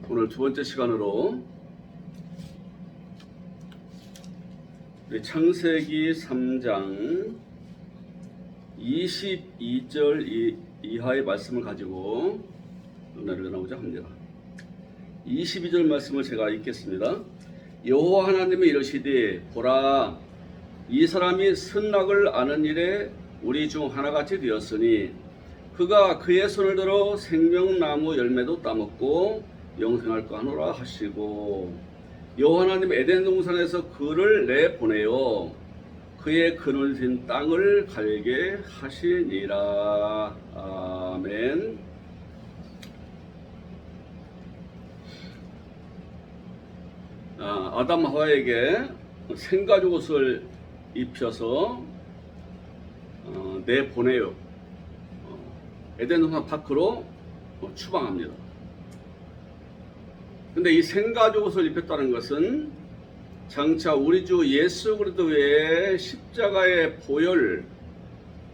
오늘 두 번째 시간으로 창세기 3장 22절 이하의 말씀을 가지고 은혜를 나누고자 합니다. 22절 말씀을 제가 읽겠습니다. 여호와 하나님이 이르시되 보라, 이 사람이 선악을 아는 일에 우리 중 하나같이 되었으니 그가 그의 손을 들어 생명나무 열매도 따먹고 영생할까 하노라 하시고, 여호와 하나님 에덴 동산에서 그를 내보내어 그의 그늘 진 땅을 갈게 하시니라. 아멘. 아담 하와에게 생가죽 옷을 입혀서 내보내요. 에덴 동산 밖으로 추방합니다. 근데 이 생가죽 옷을 입혔다는 것은 장차 우리 주 예수 그리스도의 십자가의 보혈,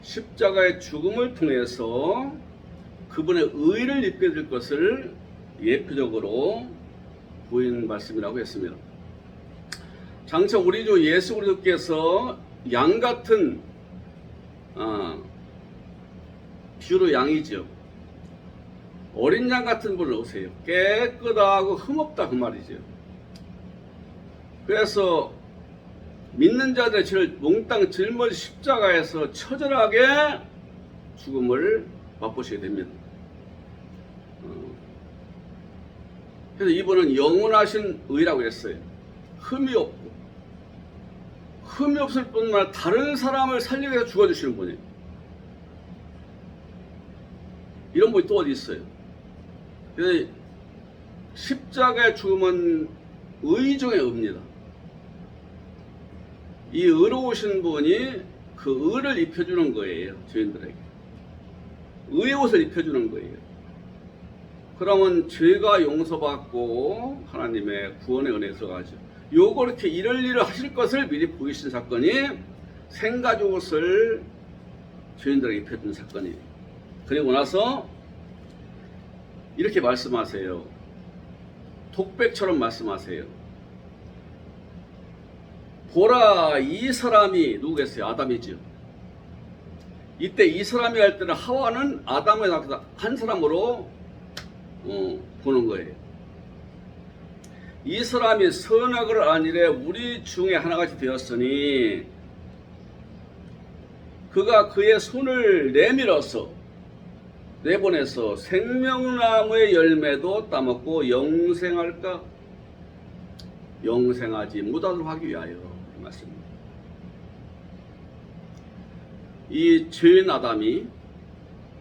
십자가의 죽음을 통해서 그분의 의를 입게 될 것을 예표적으로 보인 말씀이라고 했습니다. 장차 우리 주 예수 그리스도께서 양 같은 비유로 양이죠. 어린 양 같은 분을 오세요. 깨끗하고 흠없다 그 말이죠. 그래서 믿는 자들의 죄를 몽땅 짊어진 십자가에서 처절하게 죽음을 맛보시게 됩니다. 그래서 이분은 영원하신 의라고 했어요. 흠이 없고, 흠이 없을 뿐만 아니라 다른 사람을 살리기 위해서 죽어주시는 분이에요. 이런 분이 또 어디 있어요? 십자가의 죽음은 의 중의 의입니다. 이 의로우신 분이 그 의를 입혀주는 거예요. 죄인들에게 의의 옷을 입혀주는 거예요. 그러면 죄가 용서받고 하나님의 구원의 은혜에 들어가죠. 요거 이렇게 이럴 일을 하실 것을 미리 보이신 사건이 생가죽 옷을 죄인들에게 입혀준 사건이에요. 그리고 나서 이렇게 말씀하세요. 독백처럼 말씀하세요. 보라, 이 사람이 누구겠어요? 아담이죠. 이때 이 사람이 할 때는 하와는 아담을 한 사람으로 보는 거예요. 이 사람이 선악을 아니래 우리 중에 하나같이 되었으니 그가 그의 손을 내보내서 생명나무의 열매도 따먹고 영생할까? 영생하지 못하도록 하기 위하여. 이 말씀입니다. 이 죄인 아담이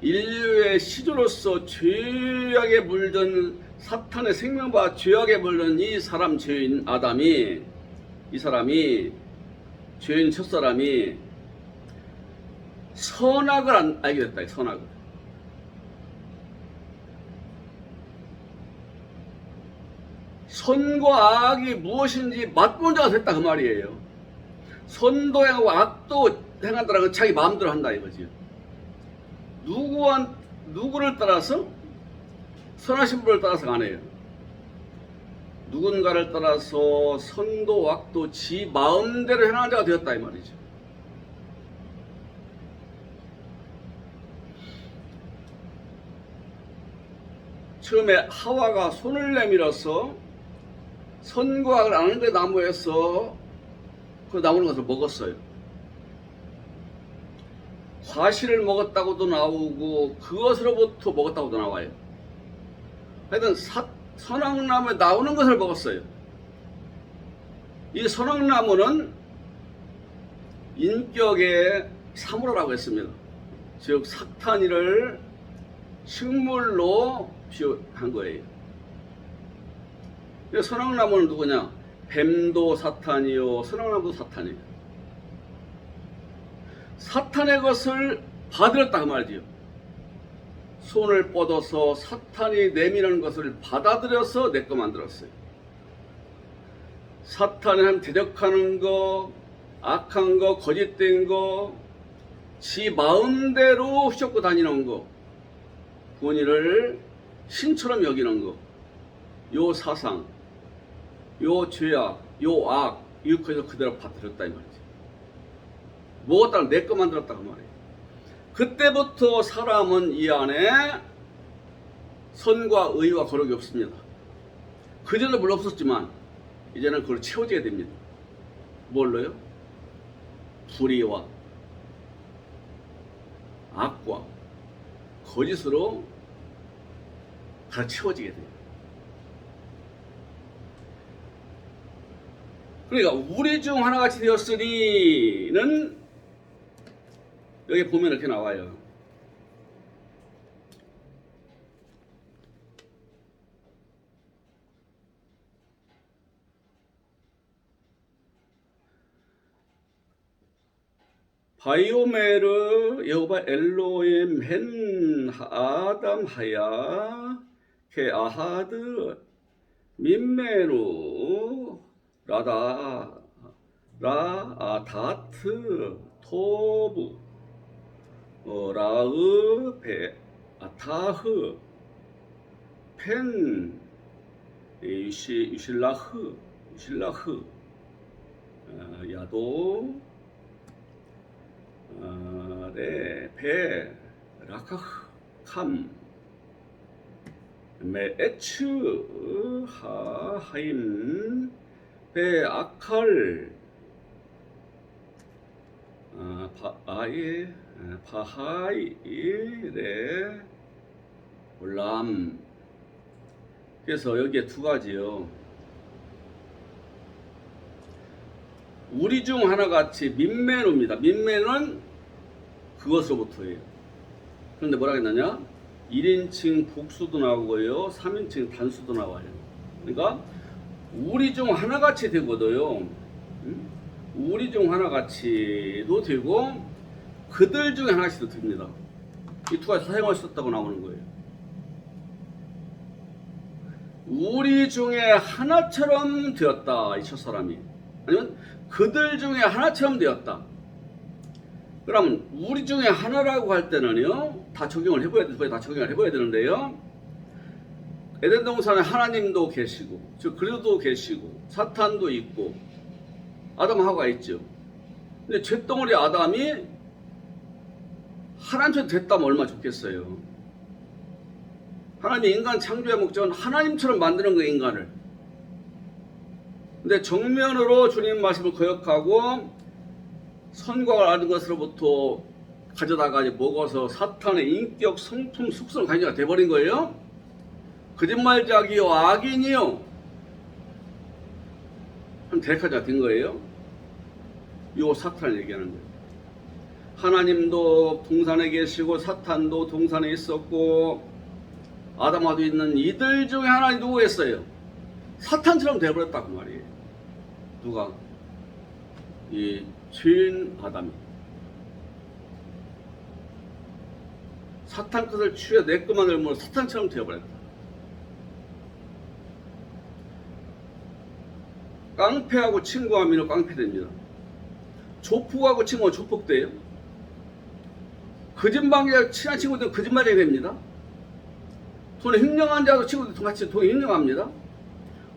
인류의 시조로서 죄악에 물든 사탄의 생명과 죄악에 물든 이 사람 죄인 아담이, 이 사람이 죄인 첫사람이 선악을 알게 됐다. 선악을. 선과 악이 무엇인지 맛본 자가 됐다 그 말이에요. 선도 행하고 악도 행한다는 건 자기 마음대로 한다 이거지. 누구를 따라서? 선하신 분을 따라서가 아니에요. 누군가를 따라서 선도 악도 지 마음대로 행하는 자가 되었다 이 말이죠. 처음에 하와가 손을 내밀어서 선과 악을 아는 그 나무에서 그 나오는 것을 먹었어요. 과실을 먹었다고도 나오고 그것으로부터 먹었다고도 나와요. 하여튼 선악나무에 나오는 것을 먹었어요. 이 선악나무는 인격의 사물화라고 했습니다. 즉 사탄이를 식물로 비유한 거예요. 선악나무는 누구냐? 뱀도 사탄이요, 선악나무도 사탄이에요. 사탄의 것을 받들었다 그 말이지요. 손을 뻗어서 사탄이 내미는 것을 받아들여서 내 거 만들었어요. 사탄이 한 대적하는 거, 악한 거, 거짓된 거, 지 마음대로 휘젓고 다니는 거, 본인을 신처럼 여기는 거, 요 사상, 요 죄악, 요 악, 이거 그대로 받들었다 이 말이지. 뭐가 내 거 만들었다 그 말이에요. 그때부터 사람은 이 안에 선과 의와 거룩이 없습니다. 그전에 물론 없었지만 이제는 그걸 채워지게 됩니다. 뭘로요? 불의와 악과 거짓으로 다 채워지게 돼요. 그러니까 우리 중 하나같이 되었으니는 여기 보면 이렇게 나와요. 바이오메르 여호바 엘로임 헨 아담 하야 케 아하드 민메루 라다 라아다트 토부 라으 베 아타흐 펜 유실라흐 야도 베 라카흐 캄 메에츠 하하임 베 아칼 바하이 레 올람. 그래서 여기에 두 가지요. 우리 중 하나같이 민메노입니다. 민메노는 그것으로부터예요. 그런데 뭐라 했느냐? 1인칭 복수도 나오고요, 3인칭 단수도 나와요. 그러니까 우리 중 하나같이 되거든요. 우리 중 하나같이도 되고 그들 중에 하나씩도 됩니다. 이 두 가지 사용할 수 있다고 나오는 거예요. 우리 중에 하나처럼 되었다, 이 첫사람이. 아니면 그들 중에 하나처럼 되었다. 그러면 우리 중에 하나라고 할 때는요, 다 적용을 해봐야 되는데요. 에덴 동산에 하나님도 계시고, 즉 그리스도도 계시고, 사탄도 있고, 아담 하와가 있죠. 근데 쇳덩어리 아담이 하나님처럼 됐다면 얼마나 좋겠어요. 하나님이 인간 창조의 목적은 하나님처럼 만드는 거예요, 인간을. 근데 정면으로 주님 말씀을 거역하고 선과 악을 것으로부터 가져다가 먹어서 사탄의 인격, 성품, 숙성을 가진 자가 돼버린 거예요. 거짓말자기요, 악인이요, 한 대가자가 된 거예요. 요 사탄을 얘기하는 거예요. 하나님도 동산에 계시고 사탄도 동산에 있었고 아담하도 있는 이들 중에 하나님 누구였어요? 사탄처럼 되어버렸다고 말이에요. 누가? 이 죄인 아담이. 사탄 것을 취해 내 것만 들면 사탄처럼 되어버렸다. 깡패하고 친구하면 깡패됩니다. 조폭하고 친구하면 조폭돼요. 거짓말하고 친한 친구들은 거짓말이 됩니다. 돈에 횡령한 자도 친구들 같이 돈에 횡령합니다.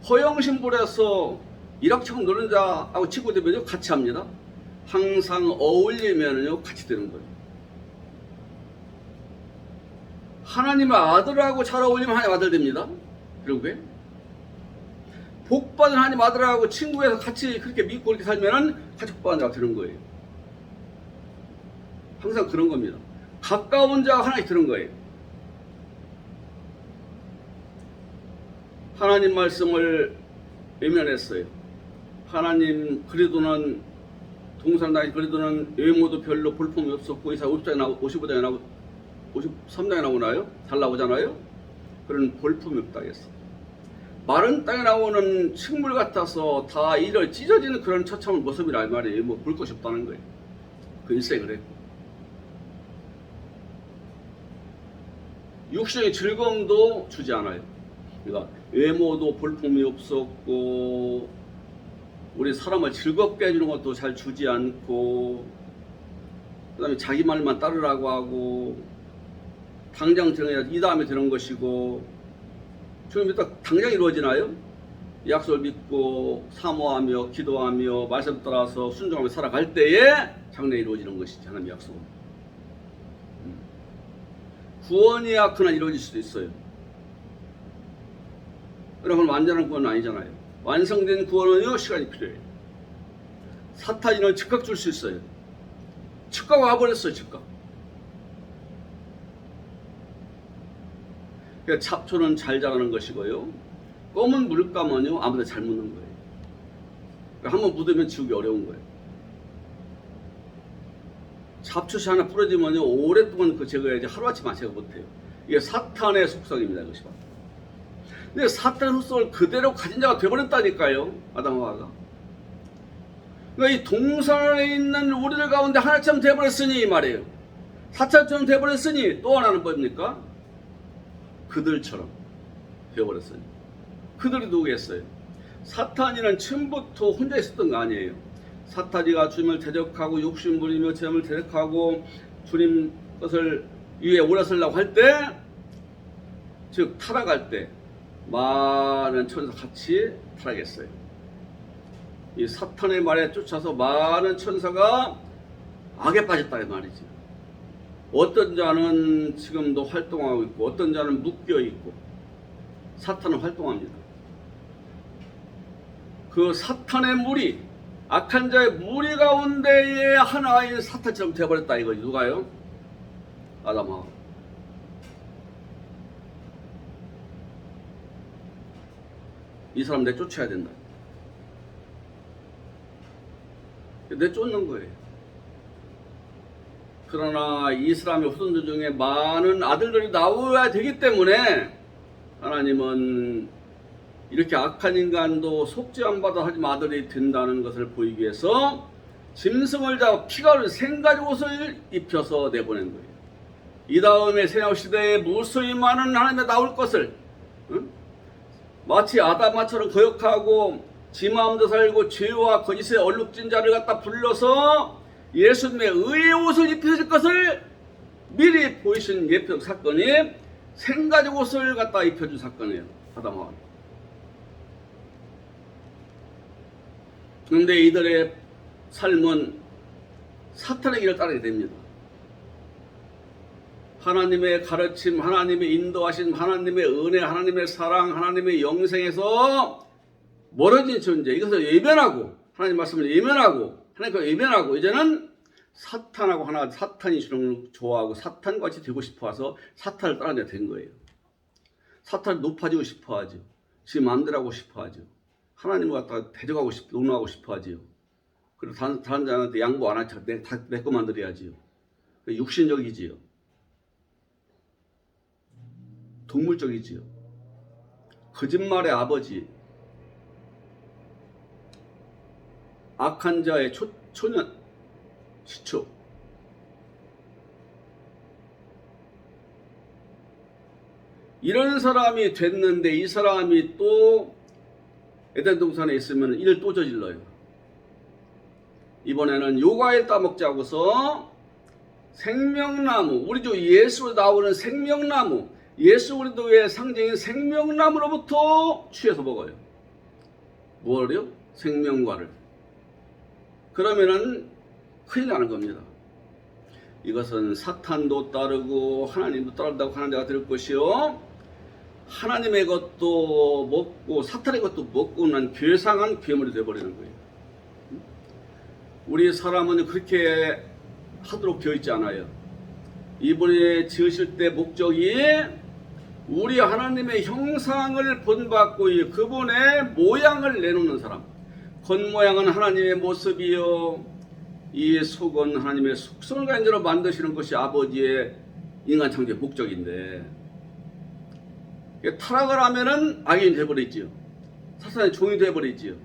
허영심 부려서 일확천금 노는 자하고 친구들은요 같이 합니다. 항상 어울리면요 같이 되는 거예요. 하나님의 아들하고 잘 어울리면 하나님 아들 됩니다. 결국에 복받은 하나님 아들하고 친구에서 같이 그렇게 믿고 그렇게 살면은 같이 복받은 자가 되는 거예요. 항상 그런 겁니다. 가까운 자가 하나씩 되는 거예요. 하나님 말씀을 외면했어요. 하나님 그리도는 동산당이 그리도는 외모도 별로 볼품이 없었고 이사 50장에 나오고 55장에 나오고 53장에 나오나요? 잘 나오잖아요. 그런 볼품이 없다 했어. 마른 땅에 나오는 식물 같아서 다 이를 찢어지는 그런 처참한 모습이라 말이에요. 뭐 볼 것이 없다는 거예요. 그 일생을 했고 육신의 즐거움도 주지 않아요. 그러니까 외모도 볼품이 없었고 우리 사람을 즐겁게 해주는 것도 잘 주지 않고 그 다음에 자기 말만 따르라고 하고 당장 들어야 이 다음에 되는 것이고 지금 이따 당장 이루어지나요? 약속을 믿고 사모하며 기도하며 말씀 따라서 순종하며 살아갈 때에 장래 이루어지는 것이지 하나님의 약속은. 구원이야 그날 이루어질 수도 있어요. 그러면 완전한 구원은 아니잖아요. 완성된 구원은요 시간이 필요해요. 사탄이는 즉각 줄 수 있어요. 즉각 와버렸어요. 즉각. 그러니까 잡초는 잘 자라는 것이고요. 검은 물감은요 아무데나 잘 묻는 거예요. 그러니까 한번 묻으면 지우기 어려운 거예요. 잡초씨 하나 부러지면요 오랫동안 그 제거해야지 하루아침에 제거 못해요. 이게 사탄의 속성입니다. 이것이. 근데 사탄의 속성을 그대로 가진 자가 되어버렸다니까요. 아담하와가. 그러니까 이 동산에 있는 우리들 가운데 하나처럼 되어버렸으니 이 말이에요. 사탄처럼 되어버렸으니 또 하나는 뭡니까? 그들처럼 되어버렸으니. 그들이 누구겠어요? 사탄이는 처음부터 혼자 있었던 거 아니에요. 사탄이가 주님을 대적하고 욕심 부리며 주님을 대적하고 주님 것을 위에 올라서려고 할 때, 즉 타락할 때 많은 천사 같이 타락했어요. 이 사탄의 말에 쫓아서 많은 천사가 악에 빠졌다 이 말이지. 어떤 자는 지금도 활동하고 있고 어떤 자는 묶여 있고 사탄은 활동합니다. 그 사탄의 무리, 악한 자의 무리 가운데에 하나인 사탄처럼 되어버렸다 이거지. 누가요? 아담하와. 이 사람 내 쫓아야 된다. 내 쫓는 거예요. 그러나 이 사람의 후손들 중에 많은 아들들이 나와야 되기 때문에 하나님은 이렇게 악한 인간도 속죄 안 받아 하지만 아들이 된다는 것을 보이기 위해서 짐승을 잡아 피가 흐르는 생가지 옷을 입혀서 내보낸 거예요. 이 다음에 새나올 시대에 무수히 많은 하나님의 나올 것을 마치 아담아처럼 거역하고 지 마음대로 살고 죄와 거짓에 얼룩진 자를 갖다 불러서 예수님의 의의 옷을 입혀줄 것을 미리 보이신 예표적 사건이 생가지 옷을 갖다 입혀준 사건이에요. 아담하와. 그런데 이들의 삶은 사탄의 길을 따르게 됩니다. 하나님의 가르침, 하나님의 인도하신, 하나님의 은혜, 하나님의 사랑, 하나님의 영생에서 멀어진 존재, 이것을 외면하고 하나님 말씀을 외면하고 하나님과 외면하고 이제는 사탄하고 하나, 사탄이 주는 걸 좋아하고 사탄같이 되고 싶어서 사탄을 따라가게 된 거예요. 사탄이 높아지고 싶어하죠. 지 마음대로 하고 싶어하죠. 하나님을 갖다가 대적하고 농락하고 싶어하지요. 그리고 다른 자한테 양보 안 하죠. 내 거 만들어야지요. 육신적이지요. 동물적이지요. 거짓말의 아버지, 악한 자의 초년, 시초. 이런 사람이 됐는데 이 사람이 또 에덴 동산에 있으면 이를 또 저질러요. 이번에는 요과일 따먹자고서 생명나무, 우리 주 예수로 나오는 생명나무, 예수 그리스도의 상징인 생명나무로부터 취해서 먹어요. 뭐를요? 생명과를. 그러면은 큰일 나는 겁니다. 이것은 사탄도 따르고 하나님도 따른다고 하는 자가 될 것이요, 하나님의 것도 먹고 사탄의 것도 먹고 난 괴상한 괴물이 되어버리는 거예요. 우리 사람은 그렇게 하도록 되어 있지 않아요. 이번에 지으실 때 목적이 우리 하나님의 형상을 본받고 그분의 모양을 내놓는 사람. 겉모양은 하나님의 모습이요, 이 속은 하나님의 속성을 가진 자로 만드시는 것이 아버지의 인간 창조의 목적인데, 타락을 하면은 악인이 되어버리지요. 사탄의 종이 되어버리지요.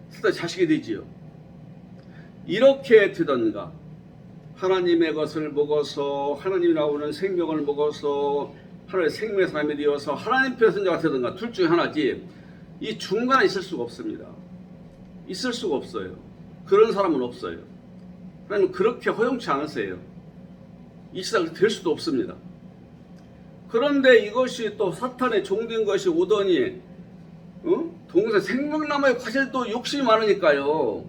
사탄의 자식이 되지요. 이렇게 되던가, 하나님의 것을 먹어서 하나님이 나오는 생명을 먹어서 하나님의 생명의 사람이 되어서 하나님 편의 선자가 되던가, 둘 중에 하나지 이 중간에 있을 수가 없습니다. 있을 수가 없어요. 그런 사람은 없어요. 하나님은 그렇게 허용치 않으세요. 이 세상에 될 수도 없습니다. 그런데 이것이 또 사탄의 종된 것이 오더니 동생 생명나무에 과실도 욕심이 많으니까요.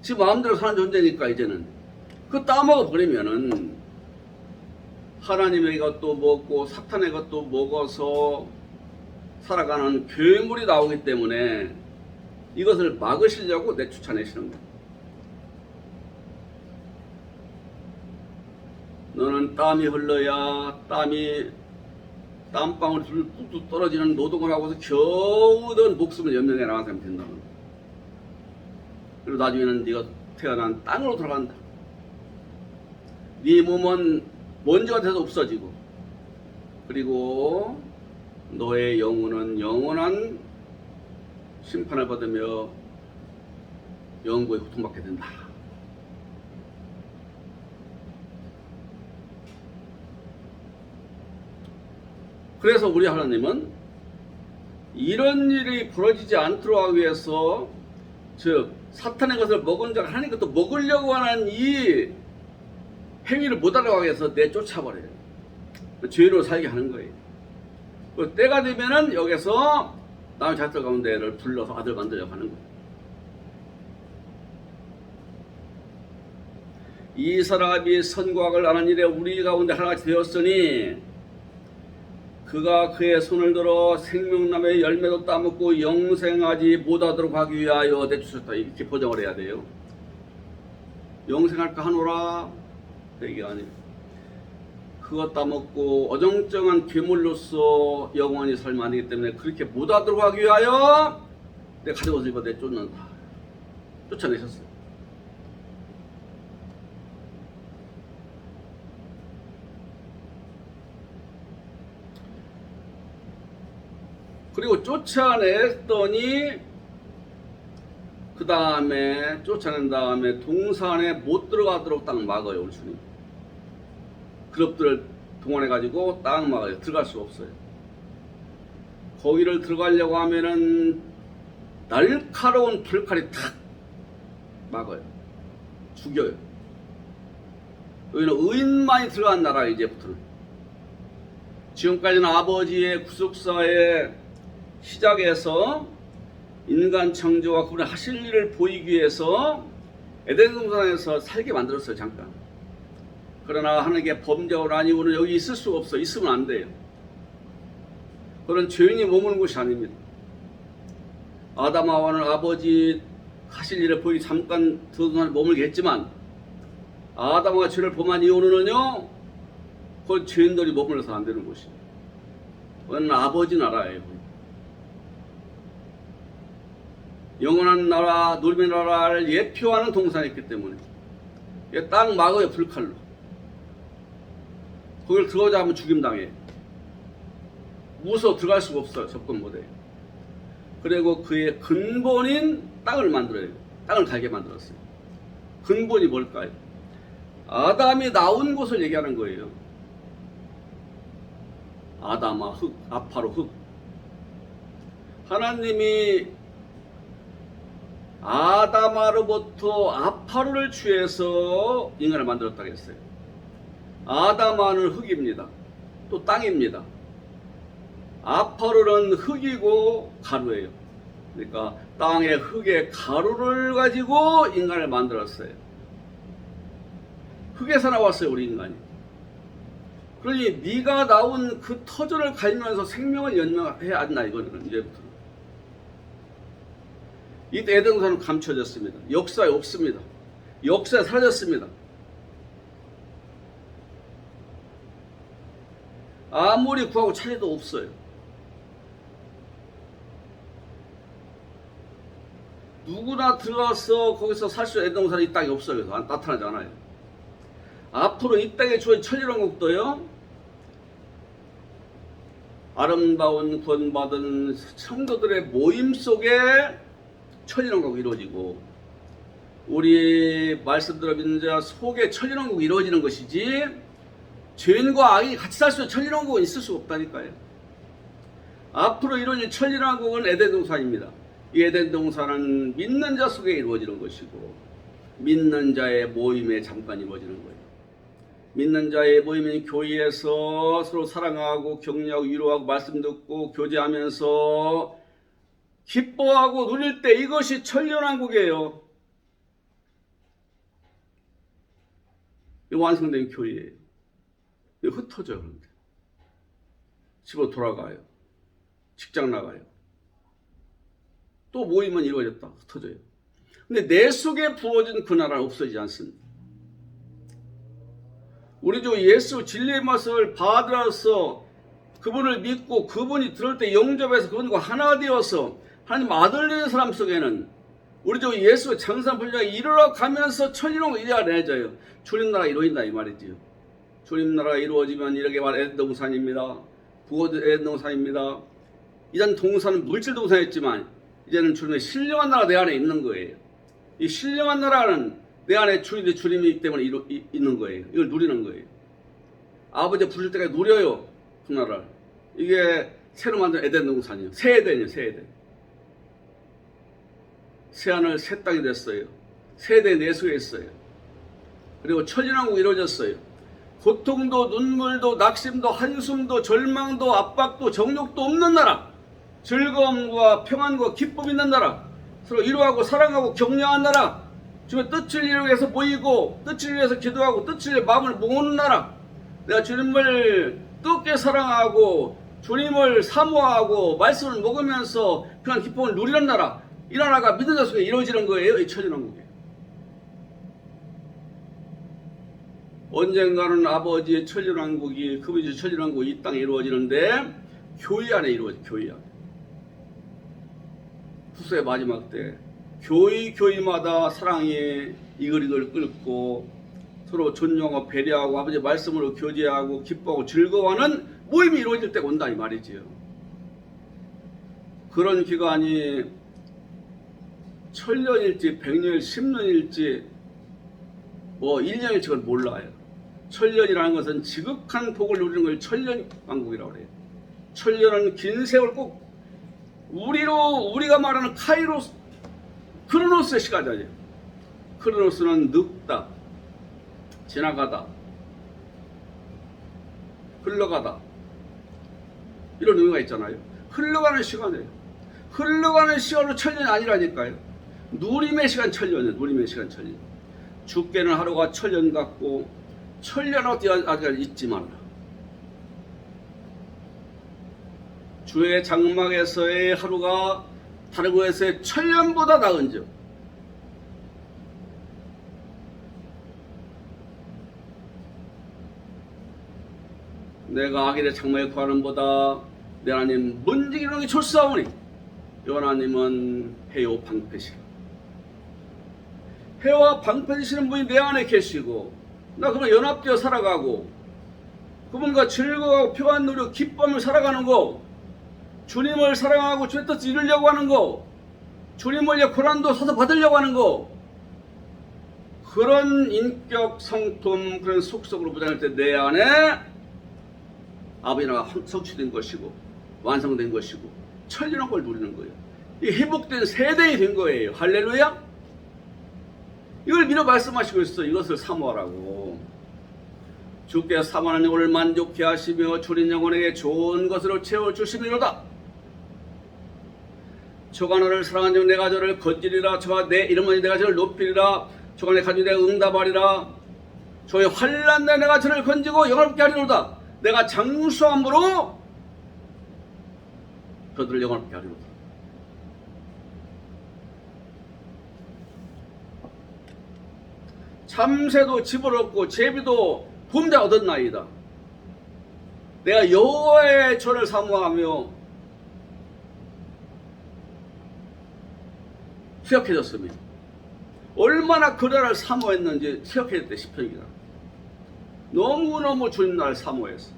지 마음대로 사는 존재니까 이제는 그 따먹어 버리면은 하나님의 것도 먹고 사탄의 것도 먹어서 살아가는 괴물이 나오기 때문에 이것을 막으시려고 내쫓아내시는 거예요. 너는 땀이 흘러야 땀방울 뚝뚝 떨어지는 노동을 하고서 겨우 넌 목숨을 연명해 나간 사람이 된다는 거야. 그리고 나중에는 네가 태어난 땅으로 돌아간다. 네 몸은 먼지가 돼서 없어지고, 그리고 너의 영혼은 영원한 심판을 받으며 영구에 고통받게 된다. 그래서 우리 하나님은 이런 일이 벌어지지 않도록 하기 위해서, 즉 사탄의 것을 먹은 자가 하나님 것도 먹으려고 하는 이 행위를 못 알아가게 해서 내쫓아버려요. 죄로 살게 하는 거예요. 그 때가 되면은 여기서 남의 자녀 가운데를 불러서 아들 만들려고 하는 거예요. 이 사람이 선과 악을 아는 일에 우리 가운데 하나같이 되었으니 그가 그의 손을 들어 생명나무의 열매도 따먹고 영생하지 못하도록 하기 위하여 내쫓았다. 이렇게 보정을 해야 돼요. 영생할까 하노라 그 얘기가 아니에요. 그거 따먹고 어정쩡한 괴물로서 영원히 살면 안 되기 때문에 그렇게 못하도록 하기 위하여 내 가진 옷을 입어 내쫓는다. 쫓아내셨어요. 그리고 쫓아냈더니 그 다음에 쫓아낸 다음에 동산에 못 들어가도록 딱 막아요. 우리 주님. 그룹들을 동원해 가지고 딱 막아요. 들어갈 수가 없어요. 거기를 들어가려고 하면은 날카로운 불칼이 탁 막아요. 죽여요. 여기는 의인만이 들어간 나라. 이제부터는 지금까지는 아버지의 구속사의 시작에서 인간 창조와 그분의 하실 일을 보이기 위해서 에덴 동산에서 살게 만들었어요. 잠깐. 그러나 하나님께 범죄하고 나니 우리는 여기 있을 수가 없어. 있으면 안 돼요. 그런 죄인이 머무는 곳이 아닙니다. 아담하와는 아버지 하실 일을 보이기 잠깐 동산에 머물게 했지만 아담과 죄를 범한 이후로는요, 그 죄인들이 머물러서 안 되는 곳이에요. 그건 아버지 나라예요. 영원한 나라, 놀면 나라를 예표하는 동산이었기 때문에 딱 막아요. 불칼로. 거기를 들어가자 하면 죽임당해. 무서워 들어갈 수가 없어요. 접근 못해요. 그리고 그의 근본인 땅을 만들어요. 땅을 갈게 만들었어요. 근본이 뭘까요? 아담이 나온 곳을 얘기하는 거예요. 아담아 흙, 아파로 흙. 하나님이 아담아로부터 아파로를 취해서 인간을 만들었다고 했어요. 아담아는 흙입니다. 또 땅입니다. 아파로는 흙이고 가루예요. 그러니까 땅의 흙의 가루를 가지고 인간을 만들었어요. 흙에서 나왔어요. 우리 인간이. 그러니 네가 나온 그 터전을 갈면서 생명을 연명해야 한다. 이거는 이제부터. 이때 에덴 동산은 감춰졌습니다. 역사에 없습니다. 역사에 사라졌습니다. 아무리 구하고 찾아도 없어요. 누구나 들어가서 거기서 살 수 있는 에덴 동산은 이 땅에 없어요. 그래서 나타나지 않아요. 앞으로 이 땅에 주어진 천일왕국도요, 아름다운 구원받은 성도들의 모임 속에 천일왕국이 이루어지고, 우리 말씀대로 믿는 자 속에 천일왕국이 이루어지는 것이지 죄인과 악이 같이 살 수 있는 천일왕국은 있을 수가 없다니까요. 앞으로 이루어질 천일왕국은 에덴 동산입니다. 이 에덴 동산은 믿는 자 속에 이루어지는 것이고 믿는 자의 모임에 잠깐 이루어지는 거예요. 믿는 자의 모임인 교회에서 서로 사랑하고 격려하고 위로하고 말씀 듣고 교제하면서 기뻐하고 누릴 때 이것이 천년왕국이에요. 이 완성된 교회예요. 이거 흩어져요. 그런데 집으로 돌아가요. 직장 나가요. 또 모임은 이루어졌다. 흩어져요. 근데 내 속에 부어진 그 나라는 없어지지 않습니다. 우리 주 예수 진리의 맛을 받으라서 그분을 믿고 그분이 들을 때 영접해서 그분과 하나 되어서 하나님 아들 되는 사람 속에는 우리 주 예수 장산 분량이 이루어 가면서 천일홍 이루어져요. 주님 나라가 이루어진다 이 말이지요. 주님 나라가 이루어지면 이렇게 말 에덴 동산입니다. 부어 에덴 동산입니다. 이전 동산은 물질 동산이었지만 이제는 주님의 신령한 나라가 내 안에 있는 거예요. 이 신령한 나라는 내 안에 주님이기 때문에 있는 거예요. 이걸 누리는 거예요. 아버지 부르실 때까지 누려요. 그 나라를. 이게 새로 만든 에덴 동산이에요. 새 에덴이에요. 새 에덴. 새 하늘 새 땅이 됐어요. 새 에덴이 내 속에 있어요. 그리고 천년왕국이 이루어졌어요. 고통도 눈물도 낙심도 한숨도 절망도 압박도 정욕도 없는 나라. 즐거움과 평안과 기쁨 있는 나라. 서로 위로하고 사랑하고 격려하는 나라. 주님의 뜻을 이루기 위해서 모이고 뜻을 위해서 기도하고 뜻을 위해 마음을 모으는 나라. 내가 주님을 뜨겁게 사랑하고 주님을 사모하고 말씀을 먹으면서 그런 기쁨을 누리는 나라. 이 나라가 믿는 자 속에 이루어지는 거예요. 이 천년왕국에. 언젠가는 아버지의 천년왕국이 그분이 천년왕국이 이 땅에 이루어지는데 교회 안에 이루어져요. 교회 안에. 후세의 마지막 때 교회마다 사랑이 이글이글 끓고 서로 존중하고 배려하고 아버지 말씀으로 교제하고 기뻐하고 즐거워하는 모임이 이루어질 때가 온다 이 말이지요. 그런 기간이 천년일지 100년일지 10년일지 뭐 1년일지 그건 몰라요. 천년이라는 것은 지극한 복을 누리는 걸 천년왕국이라고 그래요. 천년은 긴 세월 꼭 우리가 말하는 카이로스 크로노스의 시간이에요. 크로노스는 늙다, 지나가다, 흘러가다 이런 의미가 있잖아요. 흘러가는 시간이에요. 흘러가는 시간으로 천년이 아니라니까요. 누림의 시간 천년이에요. 누림의 시간 천년. 죽게는 하루가 천년 같고 천년하고 아직 잊지 말라. 주의 장막에서의 하루가 다른 곳에서의 천년보다 나은즉 내가 악인의 장막에 구하는 보다 내 하나님 문지기는 게 좋사오니 여 하나님은 해요 방패시라. 해와 방패 되시는 분이 내 안에 계시고 나 그분 연합되어 살아가고 그분과 즐거워하고 평안 누리고 기쁨을 살아가는 거, 주님을 사랑하고 주의 뜻을 이루려고 하는 거, 주님을 위해 고난도 서서 받으려고 하는 거, 그런 인격 성품 그런 속성으로 무장할 때 내 안에 아버지 나라가 성취된 것이고 완성된 것이고 천년한 걸 누리는 거예요. 이 회복된 세대이 된 거예요. 할렐루야. 이걸 미리 말씀하시고 있어. 이것을 사모하라고. 주께서 사모하는 영혼을 만족케 하시며 주린 영혼에게 좋은 것으로 채워주시미로다. 저가 너를 사랑하는 영 내가 저를 건지리라. 저가 내 이름은 내가 저를 높이리라. 저가 내 간주 내가 응답하리라. 저의 환난 날 내가 저를 건지고 영원롭게 하리로다. 내가 장수함으로 그들을 영원롭게 하리로다. 참새도 집을 얻고 제비도 봄자 얻었나이다. 내가 여호와의 전을 사모하며 수역해졌습니다. 얼마나 그 나라를 사모했는지 수역해졌대 시편이다. 너무너무 주님 나라를 사모했어.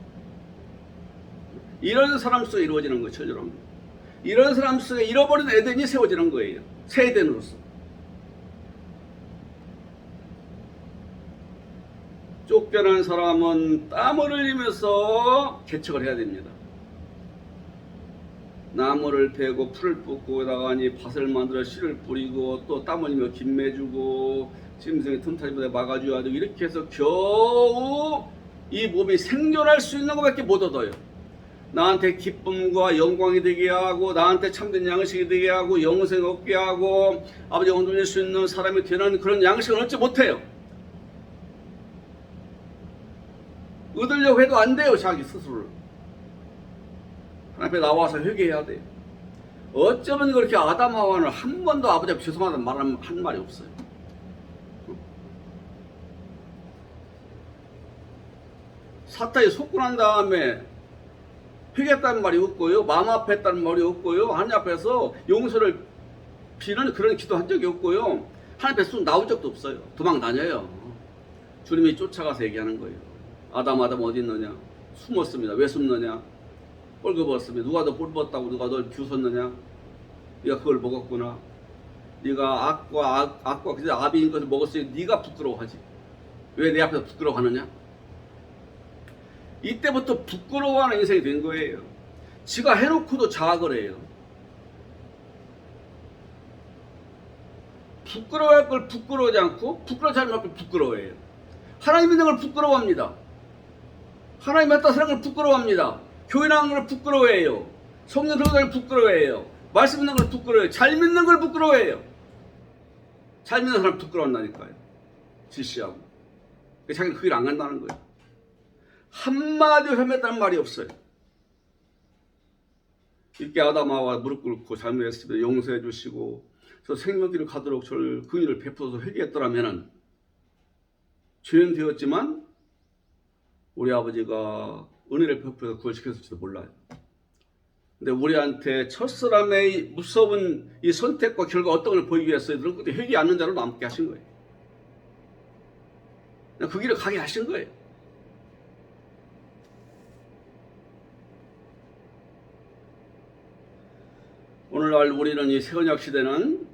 이런 사람 속에 이루어지는 거예요. 천년왕국. 이런 사람 속에 잃어버린 에덴이 세워지는 거예요. 새 에덴으로서. 쫓겨난 사람은 땀을 흘리면서 개척을 해야 됩니다. 나무를 베고 풀을 뽑고 나가니 밭을 만들어 씨를 뿌리고 또 땀 흘리며 김매주고 짐승의 틈타지보다 막아줘야 되고 이렇게 해서 겨우 이 몸이 생존할 수 있는 것밖에 못 얻어요. 나한테 기쁨과 영광이 되게 하고 나한테 참된 양식이 되게 하고 영생 얻게 하고 아버지 온전할 수 있는 사람이 되는 그런 양식을 얻지 못해요. 얻으려고 해도 안 돼요. 자기 스스로를. 하나님 앞에 나와서 회개해야 돼요. 어쩌면 그렇게 아담 하와는 한 번도 아버지 앞에 죄송하다는 말 한 말이 없어요. 사탄이 속고 난 다음에 회개했다는 말이 없고요. 마음 아팠다는 말이 없고요. 하나님 앞에서 용서를 비는 그런 기도한 적이 없고요. 하나님 앞에 쑥 나올 적도 없어요. 도망 다녀요. 주님이 쫓아가서 얘기하는 거예요. 아담 어디 있느냐? 숨었습니다. 왜 숨느냐? 뻘겋었습니다. 누가 너 뻘겋다고 누가 널 비웃었느냐? 네가 그걸 먹었구나. 네가 악과 그저 아비인 것을 먹었으니 네가 부끄러워하지. 왜 내 앞에서 부끄러워하느냐? 이때부터 부끄러워하는 인생이 된 거예요. 지가 해놓고도 자학을 해요. 부끄러워할 걸 부끄러워하지 않고 부끄러워하지 않을 걸 부끄러워해요. 하나님 있는 걸 부끄러워합니다. 하나님 했다 사는 걸 부끄러워합니다. 교회 나가는 걸 부끄러워해요. 성령 들어가는 걸 부끄러워해요. 말씀 있는 걸 부끄러워해요. 잘 믿는 걸 부끄러워해요. 잘 믿는 사람 부끄러워한다니까요. 질시하고. 자기는 그 길 안 간다는 거예요. 한마디로 헤맸다는 말이 없어요. 이렇게 아담하와 무릎 꿇고 잘못했습니다. 용서해 주시고 저 생명길을 가도록 저를 긍휼을 베풀어서 회개했더라면 죄는 되었지만 우리 아버지가 은혜를 베풀어서 구원시켰을지도 몰라요. 근데 우리한테 첫사람의 무서운 이 선택과 결과 어떤 걸 보이기 위해서 그때 회개 않는 자로 남게 하신 거예요. 그 길을 가게 하신 거예요. 오늘날 우리는 이 새언약 시대는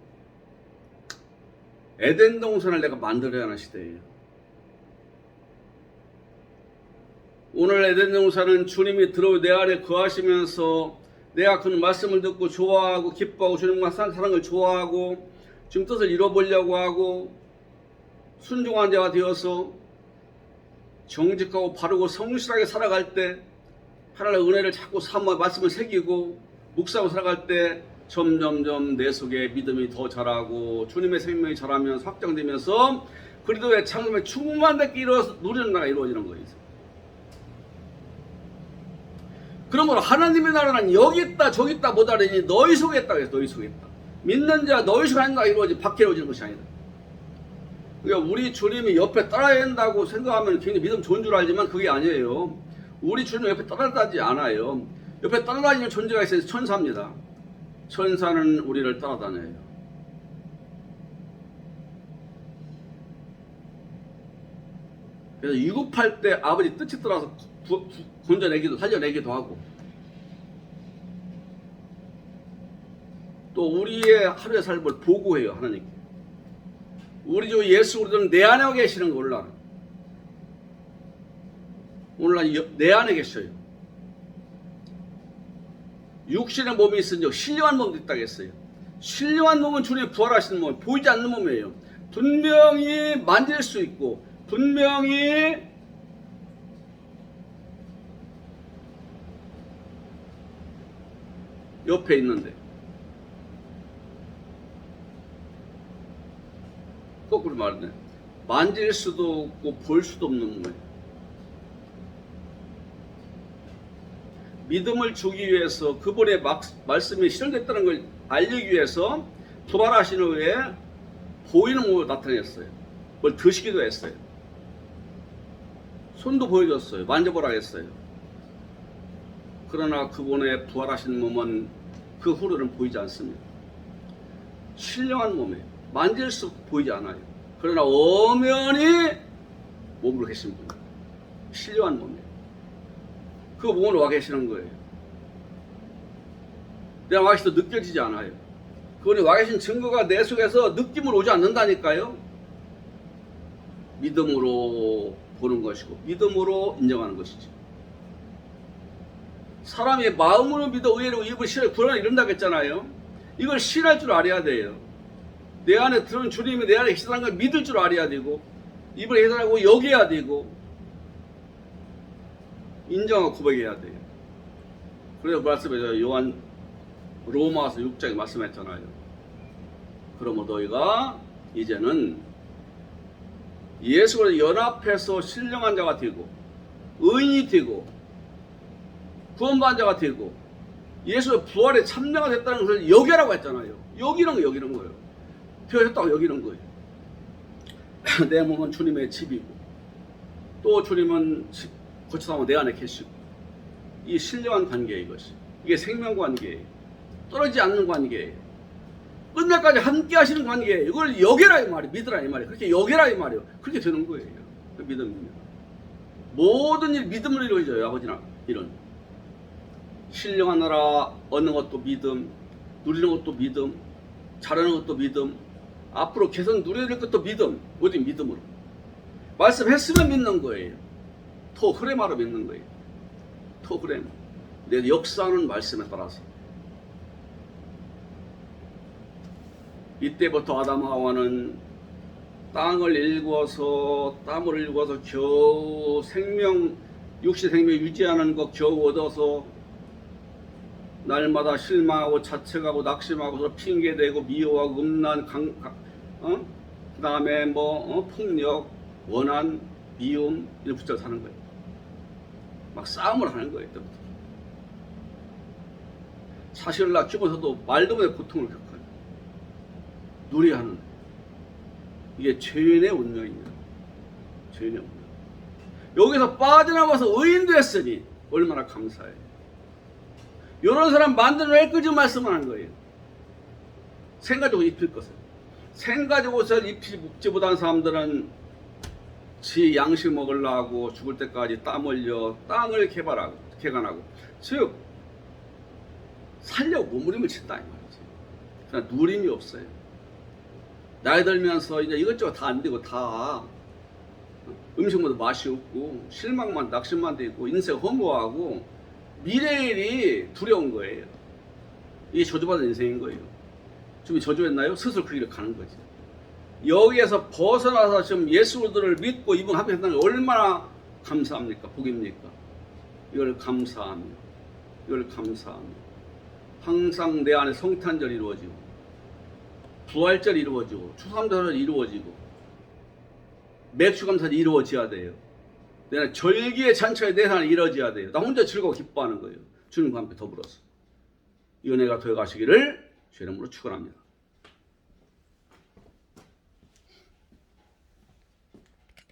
에덴 동산을 내가 만들어야 하는 시대예요. 오늘 에덴 동산은 주님이 내 안에 거하시면서 내가 그 말씀을 듣고 좋아하고 기뻐하고 주님과 사랑을 좋아하고 지금 뜻을 이뤄보려고 하고 순종한 자가 되어서 정직하고 바르고 성실하게 살아갈 때 하나님의 은혜를 자꾸 삼아 말씀을 새기고 묵상하고 살아갈 때 점점점 내 속에 믿음이 더 자라고 주님의 생명이 자라면서 확장되면서 그리스도의 창조의 충만하게 누리는 나라가 이루어지는 거예요. 그러므로 하나님의 나라는 여기 있다 저기 있다 못하려니 너희 속에 있다 그래서 너희 속에 있다. 믿는 자 너희 속에 하나님 나라가 이루어지 밖에 이루어지는 것이 아니다. 그러니까 우리 주님이 옆에 따라야 한다고 생각하면 굉장히 믿음 좋은 줄 알지만 그게 아니에요. 우리 주님 옆에 따라다니지 않아요. 옆에 따라다니는 존재가 있어요. 천사입니다. 천사는 우리를 따라다녀요. 그래서 유급할 때 아버지 뜻이 따라서 건져내기도 살려내기도 하고 또 우리의 하루의 삶을 보고해요. 하나님께. 우리 주 예수 그리스도는 내 안에 계시는 거 오늘날 내 안에 계셔요. 육신의 몸이 있으니 신령한 몸도 있다고 했어요. 신령한 몸은 주님이 부활하시는 몸, 보이지 않는 몸이에요. 분명히 만질 수 있고 분명히 옆에 있는데 거꾸로 말하네. 만질 수도 없고 볼 수도 없는 몸이에요. 믿음을 주기 위해서 그분의 말씀이 실현됐다는 걸 알리기 위해서 부활하신 후에 보이는 몸으로 나타냈어요. 뭘 드시기도 했어요. 손도 보여줬어요. 만져보라 했어요. 그러나 그분의 부활하신 몸은 그 후로는 보이지 않습니다. 신령한 몸이에요. 만질 수 보이지 않아요. 그러나 엄연히 몸으로 계신 분. 신령한 몸이에요. 그 몸으로 와 계시는 거예요. 내가 와 계시도 느껴지지 않아요. 그분이 와 계신 증거가 내 속에서 느낌으로 오지 않는다니까요. 믿음으로 보는 것이고 믿음으로 인정하는 것이죠. 사람이 마음으로 믿어 의외로 입을 신을 구원을 이룬다고 했잖아요. 이걸 신할 줄 알아야 돼요. 내 안에 들어온 주님이 내 안에 계시다는 걸 믿을 줄 알아야 되고, 입을 계산하고 여겨야 되고, 인정하고 고백해야 돼요. 그래서 말씀해줘요. 요한 로마서 6장에 말씀했잖아요. 그러므로 너희가 이제는 예수와 연합해서 신령한 자가 되고, 의인이 되고, 구원받은 자가 되고, 예수의 부활에 참여가 됐다는 것을 여기라고 했잖아요. 여기는 거예요. 되어졌다고 여기는 거예요. 내 몸은 주님의 집이고, 또 주님은 거쳐서 내 안에 계시고, 이 신령한 관계예요. 이것이. 이게 생명 관계예요. 떨어지지 않는 관계예요. 끝날까지 함께 하시는 관계예요. 이걸 여겨라 이 말이에요. 믿으라 이 말이에요. 그렇게 여겨라 이 말이에요. 그렇게 되는 거예요. 그 믿음입니다. 모든 일 믿음으로 이루어져요. 아버지나 이런 신령한 나라 얻는 것도 믿음, 누리는 것도 믿음, 잘하는 것도 믿음, 앞으로 계속 누려야 될 것도 믿음. 어디 믿음으로 말씀했으면 믿는 거예요. 토 흐레마로 믿는 거예요. 토 흐레마. 내 역사하는 말씀에 따라서. 이때부터 아담 하와는 땅을 일구어서 땀을 일구어서 겨우 육신 생명 유지하는 것 겨우 얻어서 날마다 실망하고 자책하고 낙심하고 서로 핑계대고 미워하고 음란 그 다음에 폭력, 원한, 미움 이런 붙여 사는 거예요. 막 싸움을 하는 거예요. 이때부터. 사실을 낳기면서도 말도 못해 고통을 겪어요. 누리하는 이게 죄인의 운명입니다. 죄인의 운명. 여기서 빠져나와서 의인 됐으니 얼마나 감사해요. 이런 사람 만들어낼 거지 말씀을 하는 거예요. 생가지고 입힐 것을. 생가지고 옷을 입지 못한 사람들은 지 양식 먹으려고 죽을 때까지 땀 흘려 땅을 개간하고 즉 살려고 몸부림을 친다 이 말이지. 그러나 누림이 없어요. 나이 들면서 이제 이것저것 다 안 되고 다 음식물도 맛이 없고 실망만 낙심만 돼 있고 인생 허무하고 미래일이 두려운 거예요. 이게 저주받은 인생인 거예요. 지금 저주했나요? 스스로 그 길을 가는 거지. 여기에서 벗어나서 지금 예수들을 믿고 이분하게 한다는 게 얼마나 감사합니까? 복입니까? 이걸 감사합니다. 이걸 감사합니다. 항상 내 안에 성탄절이 이루어지고 부활절이 이루어지고 추수감사절이 이루어지고 맥주감사절이 이루어져야 돼요. 내가 절기의 잔치가 내 삶에 이루어져야 돼요. 나 혼자 즐거워 기뻐하는 거예요. 주님과 함께 더불어서 이 은혜가 되어가시기를 주의 이름으로 축원합니다.